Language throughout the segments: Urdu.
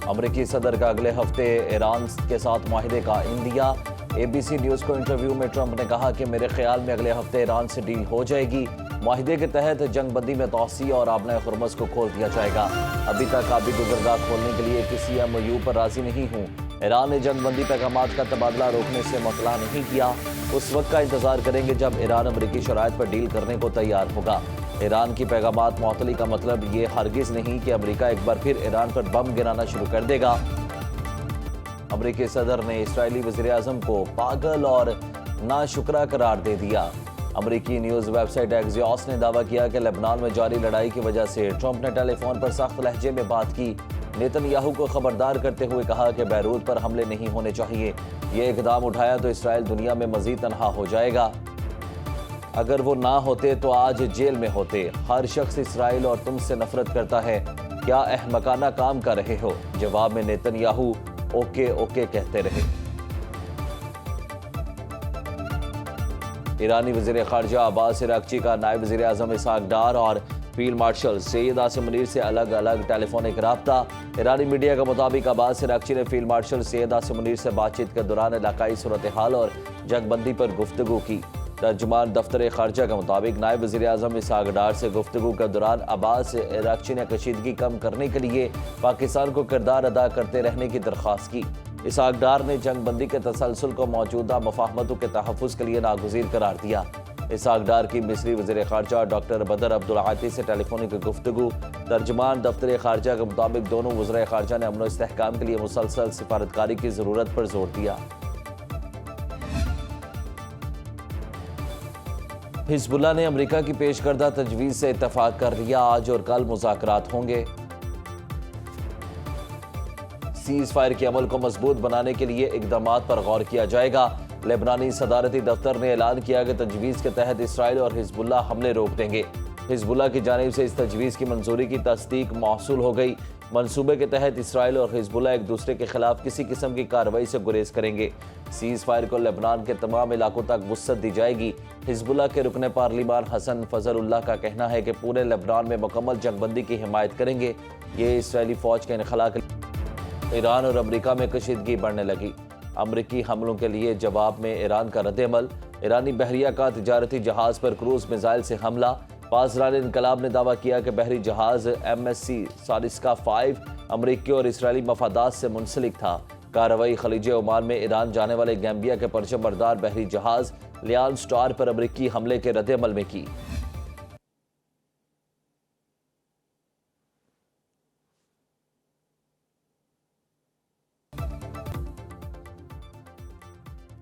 امریکی صدر کا اگلے ہفتے ایران کے ساتھ معاہدے کا اندیا۔ ABC نیوز کو انٹرویو میں ٹرمپ نے کہا کہ میرے خیال میں اگلے ہفتے ایران سے ڈیل ہو جائے گی۔ معاہدے کے تحت جنگ بندی میں توسیع اور آبنہ ہرمز کو کھول دیا جائے گا۔ ابھی تک آبی گزرگاہ کھولنے کے لیے کسی MOU پر راضی نہیں ہوں۔ ایران نے جنگ بندی پیغامات کا تبادلہ روکنے سے مطلع نہیں کیا۔ اس وقت کا انتظار کریں گے جب ایران امریکی شرائط پر ڈیل کرنے کو تیار ہوگا۔ ایران کی پیغامات معطلی کا مطلب یہ ہرگز نہیں کہ امریکہ ایک بار پھر ایران پر بم گرانا شروع کر دے گا۔ امریکی صدر نے اسرائیلی وزیر اعظم کو پاگل اور ناشکرا قرار دے دیا۔ امریکی نیوز ویب سائٹ ایکزیوس نے دعویٰ کیا کہ لبنان میں جاری لڑائی کی وجہ سے ٹرمپ نے ٹیلی فون پر سخت لہجے میں بات کی۔ نیتن یاہو کو خبردار کرتے ہوئے کہا کہ بیروت پر حملے نہیں ہونے چاہیے۔ یہ اقدام اٹھایا تو اسرائیل دنیا میں مزید تنہا ہو جائے گا۔ اگر وہ نہ ہوتے تو آج جیل میں ہوتے۔ ہر شخص اسرائیل اور تم سے نفرت کرتا ہے۔ کیا احمقانہ کام کر رہے ہو؟ جواب میں نیتن یاہو اوکے اوکے کہتے رہے۔ ایرانی وزیر خارجہ عباس اراغچی کا نائب وزیر اعظم اسحاق ڈار اور فیلڈ مارشل سید عاصم منیر سے الگ الگ ٹیلی فونک رابطہ۔ ایرانی میڈیا کے مطابق عباس اراغچی نے فیلڈ مارشل سید عاصم منیر سے بات چیت کے دوران علاقائی صورتحال اور جنگ بندی پر گفتگو کی۔ ترجمان دفتر خارجہ کے مطابق نائب وزیر اعظم اسحاق ڈار سے گفتگو کے دوران عباس اراغچی نے کشیدگی کم کرنے کے لیے پاکستان کو کردار ادا کرتے رہنے کی درخواست کی۔ اسحاق ڈار نے جنگ بندی کے تسلسل کو موجودہ مفاہمتوں کے تحفظ کے لیے ناگزیر قرار دیا۔ اسحاق ڈار کی مصری وزیر خارجہ ڈاکٹر بدر عبدالعاطی سے ٹیلی فونک گفتگو۔ ترجمان دفتر خارجہ کے مطابق دونوں وزرائے خارجہ نے امن و استحکام کے لیے مسلسل سفارتکاری کی ضرورت پر زور دیا۔ حزب اللہ نے امریکہ کی پیش کردہ تجویز سے اتفاق کر لیا۔ آج اور کل مذاکرات ہوں گے۔ سیز فائر کے عمل کو مضبوط بنانے کے لیے اقدامات پر غور کیا جائے گا۔ لبنانی صدارتی دفتر نے اعلان کیا کہ تجویز کے تحت اسرائیل اور حزب اللہ حملے روک دیں گے۔ حزب اللہ کی جانب سے اس تجویز کی منظوری کی تصدیق موصول ہو گئی۔ منصوبے کے تحت اسرائیل اور حزب اللہ ایک دوسرے کے خلاف کسی قسم کی کارروائی سے گریز کریں گے۔ سیز فائر کو لبنان کے تمام علاقوں تک وسعت دی جائے گی۔ حزب اللہ کے رکن پارلیمان حسن فضل اللہ کا کہنا ہے کہ پورے لبنان میں مکمل جنگ بندی کی حمایت کریں گے۔ یہ اسرائیلی فوج کے انخلا کے ایران اور امریکہ میں کشیدگی بڑھنے لگی۔ امریکی حملوں کے لیے جواب میں ایران کا رد عمل۔ ایرانی بحریہ کا تجارتی جہاز پر کروز میزائل سے حملہ۔ پاسداران انقلاب نے دعویٰ کیا کہ بحری جہاز MSC سالسکا 5 امریکی اور اسرائیلی مفادات سے منسلک تھا۔ کارروائی خلیج عمان میں ایران جانے والے گیمبیا کے پرچم بردار بحری جہاز لیان سٹار پر امریکی حملے کے رد عمل میں کی۔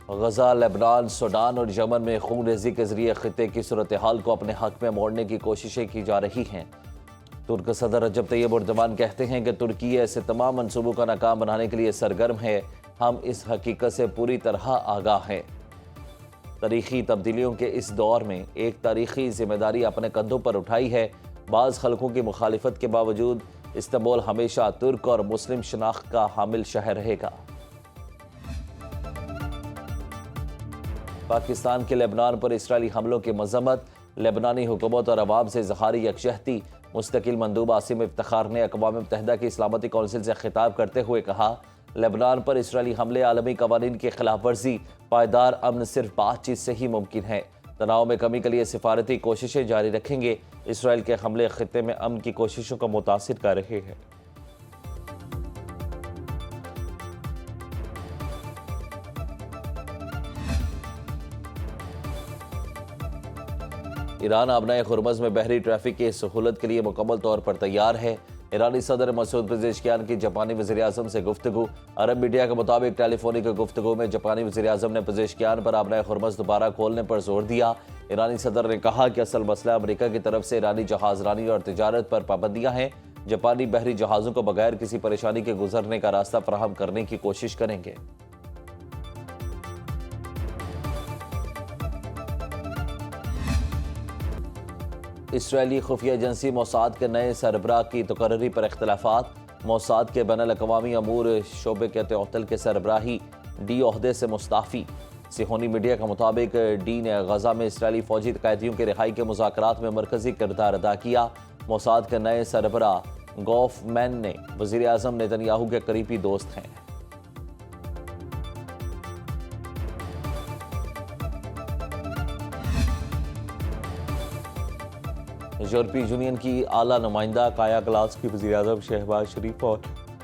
غزہ، لبنان، سوڈان اور یمن میں خون ریزی کے ذریعے خطے کی صورتحال کو اپنے حق میں موڑنے کی کوششیں کی جا رہی ہیں۔ ترک صدر رجب طیب اردوان کہتے ہیں کہ ترکی ایسے تمام منصوبوں کا ناکام بنانے کے لیے سرگرم ہے۔ ہم اس حقیقت سے پوری طرح آگاہ ہیں۔ تاریخی تبدیلیوں کے اس دور میں ایک تاریخی ذمہ داری اپنے کندھوں پر اٹھائی ہے۔ بعض خلقوں کی مخالفت کے باوجود استنبول ہمیشہ ترک اور مسلم شناخت کا حامل شہر رہے گا۔ پاکستان کے لبنان پر اسرائیلی حملوں کی مذمت۔ لبنانی حکومت اور عوام سے اظہار یکجہتی۔ مستقل مندوب عاصم افتخار نے اقوام متحدہ کی سلامتی کونسل سے خطاب کرتے ہوئے کہا، لبنان پر اسرائیلی حملے عالمی قوانین کی خلاف ورزی۔ پائیدار امن صرف بات چیت سے ہی ممکن ہے۔ تناؤ میں کمی کے لیے سفارتی کوششیں جاری رکھیں گے۔ اسرائیل کے حملے خطے میں امن کی کوششوں کو متاثر کر رہے ہیں۔ ایران آبنہ ہرمز میں بحری ٹریفک کی سہولت کے لیے مکمل طور پر تیار ہے۔ ایرانی صدر مسعود پزیشکیان کی جاپانی وزیر اعظم سے گفتگو۔ عرب میڈیا کے مطابق ٹیلی فونک گفتگو میں جاپانی وزیر اعظم نے پزیشکیان پر آبنہ ہرمز دوبارہ کھولنے پر زور دیا۔ ایرانی صدر نے کہا کہ اصل مسئلہ امریکہ کی طرف سے ایرانی جہاز رانی اور تجارت پر پابندیاں ہیں۔ جاپانی بحری جہازوں کو بغیر کسی پریشانی کے گزرنے کا راستہ فراہم کرنے کی کوشش کریں گے۔ اسرائیلی خفیہ ایجنسی موساد کے نئے سربراہ کی تقرری پر اختلافات۔ موساد کے بین الاقوامی امور شعبے کے تعطل کے سربراہی ڈی عہدے سے مستعفی۔ صہیونی میڈیا کے مطابق ڈی نے غزہ میں اسرائیلی فوجی قیدیوں کی رہائی کے مذاکرات میں مرکزی کردار ادا کیا۔ موساد کے نئے سربراہ گوفمین نے وزیر اعظم نیتن یاہو کے قریبی دوست ہیں۔ یورپی یونین کی اعلیٰ نمائندہ کایا کلاس کی وزیر اعظم شہباز شریف اور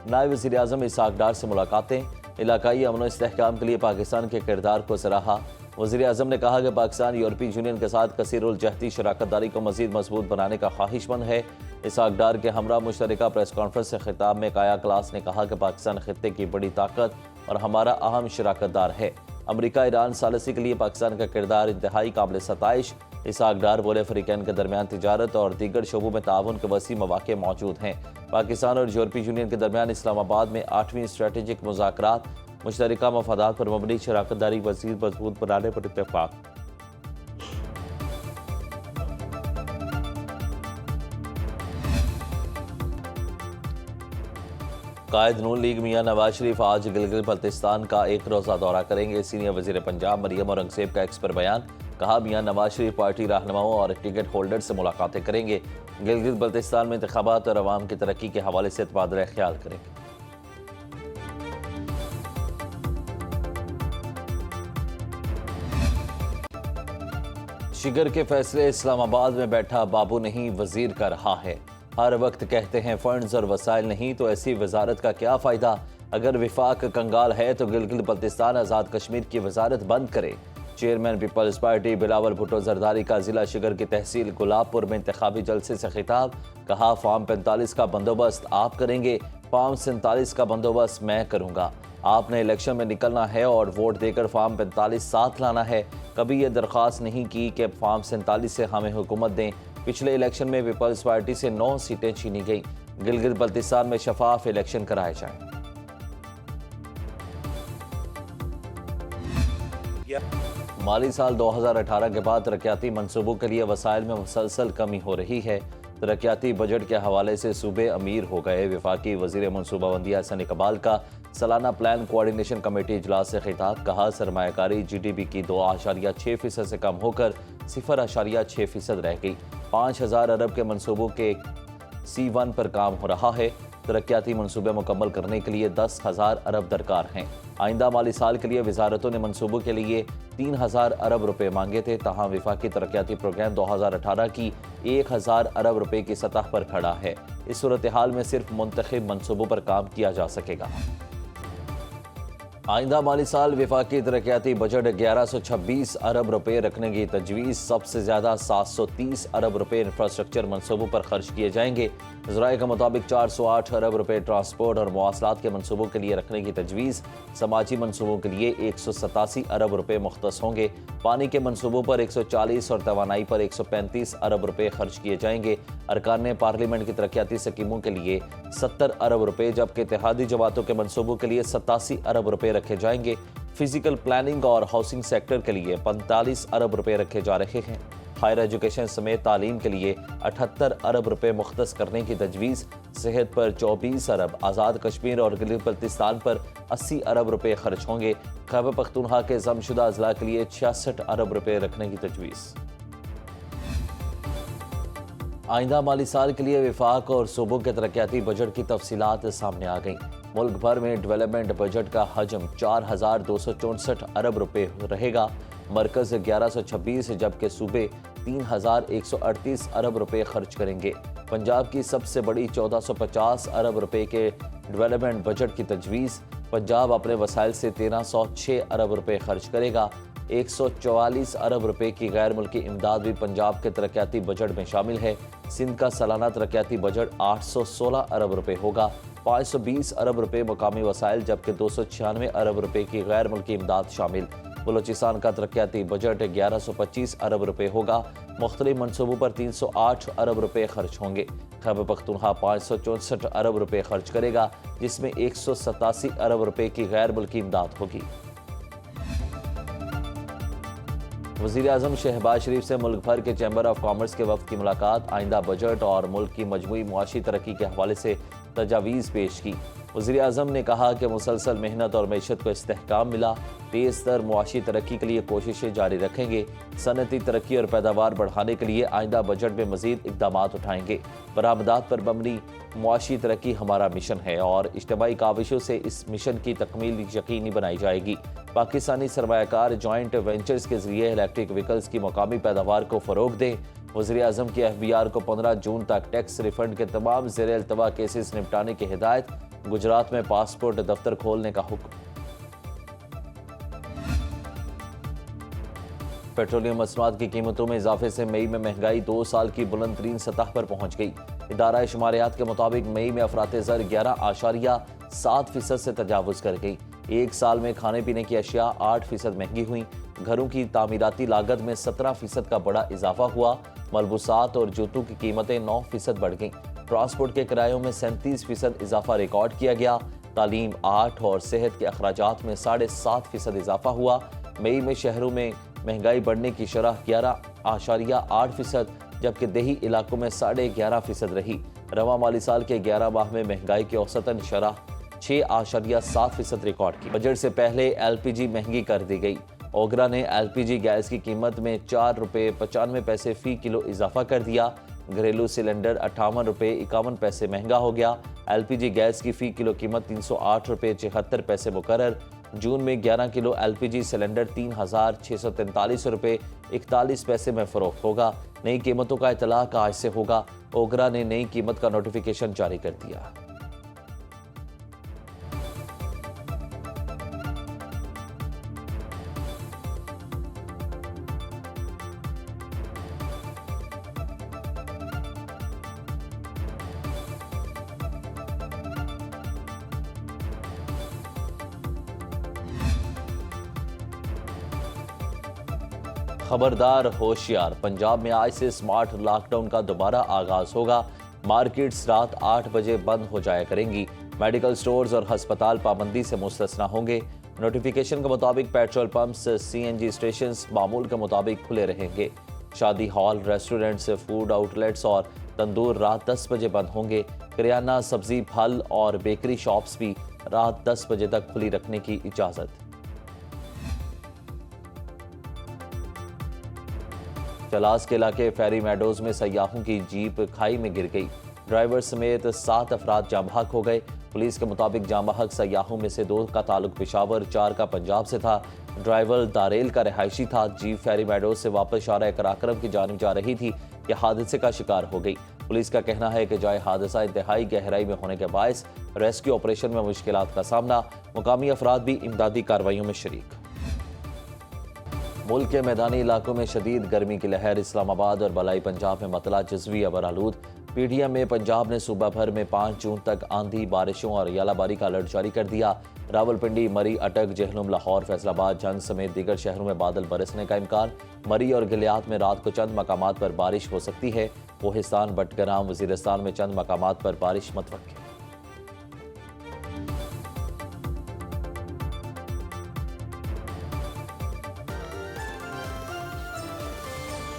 نائب وزیر اعظم اسحاق ڈار سے ملاقاتیں، علاقائی امن و استحکام کے لیے پاکستان کے کردار کو سراہا۔ وزیر اعظم نے کہا کہ پاکستان یورپی یونین کے ساتھ کثیر الجہتی شراکت داری کو مزید مضبوط بنانے کا خواہش مند ہے۔ اسحاق ڈار کے ہمراہ مشترکہ پریس کانفرنس سے خطاب میں کایا کلاس نے کہا کہ پاکستان خطے کی بڑی طاقت اور ہمارا اہم شراکت دار ہے۔ امریکہ ایران ثالثی کے لیے پاکستان کا کردار انتہائی قابل ستائش۔ اسحاق ڈار بولے فریقین کے درمیان تجارت اور دیگر شعبوں میں تعاون کے وسیع مواقع موجود ہیں۔ پاکستان اور یورپی یونین کے درمیان اسلام آباد میں 8ویں اسٹریٹجک مذاکرات مشترکہ مفادات پر مبنی شراکت داری مزید مضبوط بنانے پر اتفاق۔ قائد نون لیگ میاں نواز شریف آج گلگت بلتستان کا ایک روزہ دورہ کریں گے۔ سینئر وزیر پنجاب مریم اورنگزیب کا ایکس پر بیان، کہا میاں نواز شریف پارٹی رہنماؤں اور ٹکٹ ہولڈر سے ملاقاتیں کریں گے۔ گلگت بلتستان میں انتخابات اور عوام کی ترقی کے حوالے سے تبادلہ خیال کریں گے۔ شگر کے فیصلے اسلام آباد میں بیٹھا بابو نہیں وزیر کا رہا ہے۔ ہر وقت کہتے ہیں فنڈز اور وسائل نہیں تو ایسی وزارت کا کیا فائدہ؟ اگر وفاق کنگال ہے تو گلگت بلتستان آزاد کشمیر کی وزارت بند کرے۔ Chairman Peoples Party Bilawal Bhutto Zardari کا ضلع شگر کی تحصیل گلاب پور میں انتخابی جلسے سے خطاب، کہا فارم 45 کا بندوبست آپ کریں گے، فارم 47 کا بندوبست میں کروں گا۔ آپ نے الیکشن میں نکلنا ہے اور ووٹ دے کر فارم 45 ساتھ لانا ہے۔ کبھی یہ درخواست نہیں کی کہ فارم 47 سے ہمیں حکومت دیں۔ پچھلے الیکشن میں پیپلز پارٹی سے 9 سیٹیں چھینی گئیں۔ گلگت بلتستان میں شفاف الیکشن کرائے جائیں۔ مالی سال 2018 کے بعد ترقیاتی منصوبوں کے لیے وسائل میں مسلسل کمی ہو رہی ہے۔ ترقیاتی بجٹ کے حوالے سے صوبے امیر ہو گئے۔ وفاقی وزیر منصوبہ بندی احسن اقبال کا سالانہ پلان کوارڈینیشن کمیٹی اجلاس سے خطاب، کہا سرمایہ کاری جی ڈی پی کی 2.6% سے کم ہو کر 0.6% رہ گئی۔ 5,000 ارب کے منصوبوں کے C1 پر کام ہو رہا ہے۔ ترقیاتی منصوبے مکمل کرنے کے لیے 10,000 ارب درکار ہیں۔ آئندہ مالی سال کے لیے وزارتوں نے منصوبوں کے لیے 3,000 ارب روپے مانگے تھے، تاہم وفاقی ترقیاتی پروگرام 2018 کی 1,000 ارب روپے کی سطح پر کھڑا ہے۔ اس صورتحال میں صرف منتخب منصوبوں پر کام کیا جا سکے گا۔ آئندہ مالی سال وفاقی ترقیاتی بجٹ 1126 ارب روپے رکھنے کی تجویز، سب سے زیادہ 730 ارب روپے انفراسٹرکچر منصوبوں پر خرچ کیے جائیں گے۔ ذرائع کے مطابق 408 ارب روپے ٹرانسپورٹ اور مواصلات کے منصوبوں کے لیے رکھنے کی تجویز، سماجی منصوبوں کے لیے 187 ارب روپے مختص ہوں گے۔ پانی کے منصوبوں پر 140 اور توانائی پر 135 ارب روپے خرچ کیے جائیں گے۔ ارکان پارلیمنٹ کی ترقیاتی اسکیموں کے لیے 70 ارب روپے، جبکہ اتحادی جماعتوں کے منصوبوں کے لیے 87 ارب روپے رکھے جائیں گے۔ فزیکل پلاننگ اور ہاؤسنگ سیکٹر کے لیے 45 ارب روپے رکھے جا رہے ہیں۔ ہائر ایجوکیشن سمیت تعلیم کے لیے 78 ارب روپے مختص کرنے کی تجویز، صحت پر 24 ارب، آزاد کشمیر اور گلگت بلتستان پر 80 ارب روپے خرچ ہوں گے۔ خیبر پختونخوا کے ضم شدہ اضلاع کے لیے 66 ارب روپے رکھنے کی تجویز۔ آئندہ مالی سال کے لیے وفاق اور صوبوں کے ترقیاتی بجٹ کی تفصیلات سامنے آ گئیں۔ ملک بھر میں ڈیولپمنٹ بجٹ کا حجم 4,264 ارب روپے رہے گا۔ مرکز 1126 جبکہ صوبے 3,138 ارب روپے خرچ کریں گے۔ پنجاب کی سب سے بڑی 1,450 ارب روپے کے ڈیولپمنٹ بجٹ کی تجویز، پنجاب اپنے وسائل سے 1,306 ارب روپے خرچ کرے گا۔ 144 ارب روپے کی غیر ملکی امداد بھی پنجاب کے ترقیاتی بجٹ میں شامل ہے۔ سندھ کا سالانہ ترقیاتی بجٹ 816 ارب روپے ہوگا۔ 520 ارب روپے مقامی وسائل جبکہ 296 ارب روپے کی غیر ملکی امداد شامل۔ بلوچستان کا ترقیاتی بجٹ 1,125 ارب روپے ہوگا۔ مختلف منصوبوں پر 308 ارب روپے خرچ ہوں گے۔ خیبر پختونخوا 564 ارب روپے خرچ کرے گا، جس میں 187 ارب روپے کی غیر ملکی امداد ہوگی۔ وزیر اعظم شہباز شریف سے ملک بھر کے چیمبر آف کامرس کے وفد کی ملاقات، آئندہ بجٹ اور ملک کی مجموعی معاشی ترقی کے حوالے سے تجاویز پیش کی۔ وزیر اعظم نے کہا کہ مسلسل محنت اور معیشت کو استحکام ملا، تیز تر معاشی ترقی کے لیے کوششیں جاری رکھیں گے۔ صنعتی ترقی اور پیداوار بڑھانے کے لیے آئندہ بجٹ میں مزید اقدامات اٹھائیں گے۔ برآمدات پر مبنی معاشی ترقی ہمارا مشن ہے اور اجتماعی کاوشوں سے اس مشن کی تکمیل یقینی بنائی جائے گی۔ پاکستانی سرمایہ کار جوائنٹ وینچرز کے ذریعے الیکٹرک وہیکلز کی مقامی پیداوار کو فروغ دیں۔ وزیر اعظم کی FBR کو 15 جون تک ٹیکس ریفنڈ کے تمام زیر التوا کیسز نمٹانے کی ہدایت۔ گجرات میں پاسپورٹ دفتر کھولنے کا حکم۔ پیٹرولیم مصنوعات کی قیمتوں میں اضافے سے مئی میں مہنگائی 2 سال کی بلند ترین سطح پر پہنچ گئی۔ ادارہ شماریات کے مطابق مئی میں افراط زر 11.7% سے تجاوز کر گئی۔ ایک سال میں کھانے پینے کی اشیاء 8% مہنگی ہوئیں۔ گھروں کی تعمیراتی لاگت میں 17% کا بڑا اضافہ ہوا۔ ملبوسات اور جوتوں کی قیمتیں 9% بڑھ گئیں۔ ٹرانسپورٹ کے کرایوں میں 37% اضافہ ریکارڈ کیا گیا۔ تعلیم 8% اور صحت کے اخراجات میں 7.5% اضافہ ہوا۔ مئی میں شہروں میں مہنگائی بڑھنے کی شرح 11.8%، جبکہ دیہی علاقوں میں 11.5% رہی۔ رواں مالی سال کے 11 ماہ میں مہنگائی کی اوسطاً شرح 6.7% ریکارڈ کی۔ بجٹ سے پہلے LPG مہنگی کر دی گئی۔ اوگرا نے LPG گیس کی قیمت میں 4 روپے 95 پیسے فی کلو اضافہ کر دیا۔ گھریلو سلنڈر 58 روپے 51 پیسے مہنگا ہو گیا۔ LPG گیس کی فی کلو قیمت 308 روپے 74 پیسے مقرر۔ جون میں 11 کلو LPG سلنڈر 3643 روپے 41 پیسے میں فروخت ہوگا۔ نئی قیمتوں کا اطلاق آج سے ہوگا۔ اوگرا نے نئی قیمت کا نوٹیفیکیشن جاری کر دیا۔ خبردار ہوشیار، پنجاب میں آج سے سمارٹ لاک ڈاؤن کا دوبارہ آغاز ہوگا۔ مارکیٹس رات 8 بجے بند ہو جایا کریں گی۔ میڈیکل سٹورز اور ہسپتال پابندی سے مستثنیٰ ہوں گے۔ نوٹیفیکیشن کے مطابق پیٹرول پمپس، CNG اسٹیشنز معمول کے مطابق کھلے رہیں گے۔ شادی hall, restaurants, food out let's اور تندور رات 10 بجے بند ہوں گے۔ کریانہ، سبزی، پھل اور بیکری شاپس بھی رات 10 بجے تک کھلی رکھنے کی اجازت۔ چلاس کے علاقے فیری میڈوز میں سیاحوں کی جیپ کھائی میں گر گئی۔ ڈرائیور سمیت 7 افراد جاں بحق ہو گئے۔ پولیس کے مطابق جاں بحق سیاحوں میں سے 2 کا تعلق پشاور، 4 کا پنجاب سے تھا۔ ڈرائیور داریل کا رہائشی تھا۔ جیپ فیری میڈوز سے واپس شارع کراکرم کی جانب جا رہی تھی کہ حادثے کا شکار ہو گئی۔ پولیس کا کہنا ہے کہ جائے حادثہ انتہائی گہرائی میں ہونے کے باعث ریسکیو آپریشن میں مشکلات کا سامنا۔ مقامی افراد بھی امدادی کارروائیوں میں شریک۔ ملک کے میدانی علاقوں میں شدید گرمی کی لہر۔ اسلام آباد اور بالائی پنجاب میں مطلع جزوی ابر آلود۔ PTM میں پنجاب نے صوبہ بھر میں 5 جون تک آندھی، بارشوں اور یالہ باری کا الرٹ جاری کر دیا۔ راولپنڈی، مری، اٹک، جہلم، لاہور، فیصل آباد، جھنگ سمیت دیگر شہروں میں بادل برسنے کا امکان۔ مری اور گلیات میں رات کو چند مقامات پر بارش ہو سکتی ہے۔ کوہستان، بٹگرام، وزیرستان میں چند مقامات پر بارش متوقع۔